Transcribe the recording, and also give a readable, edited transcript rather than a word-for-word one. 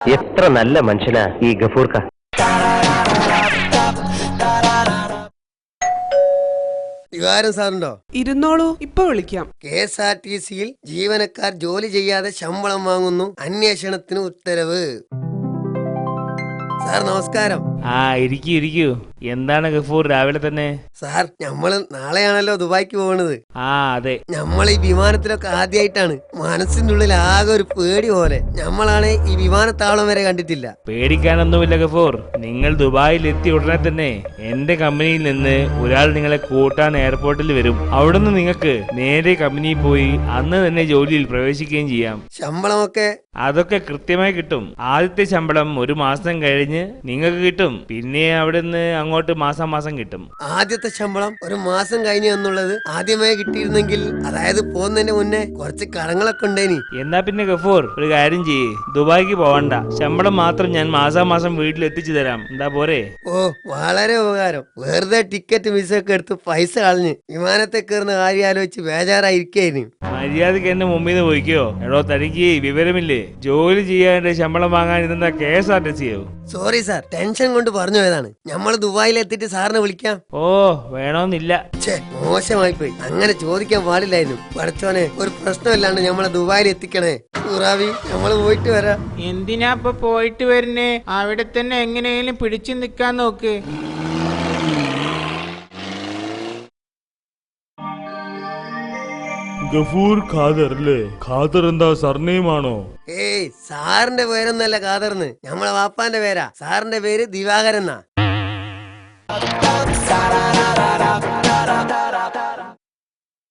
എത്ര നല്ല മനുഷ്യനാ ഈ ഗഫൂർക്ക. വികാരം സാറുണ്ടോ? ഇരുന്നോളൂ, ഇപ്പൊ വിളിക്കാം. KSRTC-യിൽ ജീവനക്കാർ ജോലി ചെയ്യാതെ ശമ്പളം വാങ്ങുന്നു, അന്വേഷണത്തിന് ഉത്തരവ്. സാർ നമസ്കാരം. ഇരിക്കൂ. എന്താണ് ഗഫൂർ രാവിലെ തന്നെ? സാർ, നമ്മള് നാളെയാണല്ലോ ദുബായ്ക്ക് പോകണത്. അതെ. നമ്മൾ ഈ വിമാനത്തിലൊക്കെ ആദ്യമായിട്ടാണ്. മനസ്സിന്റെ ഉള്ളിൽ ആകെ ഒരു പേടി പോലെ. നമ്മളാണ് ഈ വിമാനത്താവളം വരെ കണ്ടിട്ടില്ല. പേടിക്കാനൊന്നുമില്ല ഗഫൂർ. നിങ്ങൾ ദുബായിൽ എത്തിയ ഉടനെ തന്നെ എന്റെ കമ്പനിയിൽ നിന്ന് ഒരാൾ നിങ്ങളെ കൂട്ടാൻ എയർപോർട്ടിൽ വരും. അവിടുന്ന് നിങ്ങൾക്ക് നേരെ കമ്പനിയിൽ പോയി അന്ന് തന്നെ ജോലിയിൽ പ്രവേശിക്കുകയും ചെയ്യാം. ശമ്പളമൊക്കെ? അതൊക്കെ കൃത്യമായി കിട്ടും. ആദ്യത്തെ ശമ്പളം ഒരു മാസം കഴിഞ്ഞ് നിങ്ങൾക്ക് കിട്ടും. പിന്നെ അവിടുന്ന് അങ്ങോട്ട് മാസം കിട്ടും. ആദ്യത്തെ ശമ്പളം ഒരു മാസം കഴിഞ്ഞു എന്നുള്ളത് ആദ്യമായി കിട്ടിയിരുന്നെങ്കിൽ, അതായത് പോകുന്നതിന് മുന്നേ കുറച്ച് കടങ്ങളൊക്കെ ഉണ്ടേനി. എന്നാ പിന്നെ ഗഫൂർ ഒരു കാര്യം ചെയ്യേ, ദുബായിക്ക് പോവണ്ട. ശമ്പളം മാത്രം ഞാൻ മാസം വീട്ടിൽ എത്തിച്ചു തരാം. എന്താ പോരെ? ഓ, വളരെ ഉപകാരം. വെറുതെ ടിക്കറ്റ് മിസ്സൊക്കെ എടുത്ത് പൈസ കളഞ്ഞ് വിമാനത്തെ കയറുന്ന കാര്യം ആലോചിച്ച് ബേജാറായിരിക്കേനി. മര്യാദക്ക് എന്നെ മുമ്പിൽ നിന്ന് പോയിക്കോ. എടോ, തനിക്ക് വിവരമില്ലേ? ജോലി ചെയ്യാണ്ട് ശമ്പളം വാങ്ങാൻ ഇതെന്താ KSRTC-യോ? സോറി സാർ, ടെൻഷൻ കൊണ്ട് പറഞ്ഞു പോയതാണ്. നമ്മൾ ദുബായിൽ എത്തിയിട്ട് സാറിനെ വിളിക്കാം. ഓ, വേണമെന്നില്ല. മോശമായി പോയി. അങ്ങനെ ചോദിക്കാൻ പാടില്ലായിരുന്നു. പഠിച്ചോനെ, ഒരു പ്രശ്നമില്ലാണ്ട് നമ്മളെ ദുബായിൽ എത്തിക്കണേ. റാവി, നമ്മള് പോയിട്ട് വരാം. എന്തിനാ ഇപ്പൊ പോയിട്ട് വരുന്നേ? അവിടെ തന്നെ എങ്ങനെയും പിടിച്ചു നിക്കാൻ നോക്ക്. ഗഫൂർ ഖാദർ അല്ലേ? ഖാദർ എന്താ സർനെയിമാണോ? ഏയ്, സാറിന്റെ പേരൊന്നല്ല ഖാദർന്ന്. നമ്മളെ വാപ്പാന്റെ പേരാ. സാറിന്റെ പേര് ദിവാകരൻ എന്നാ.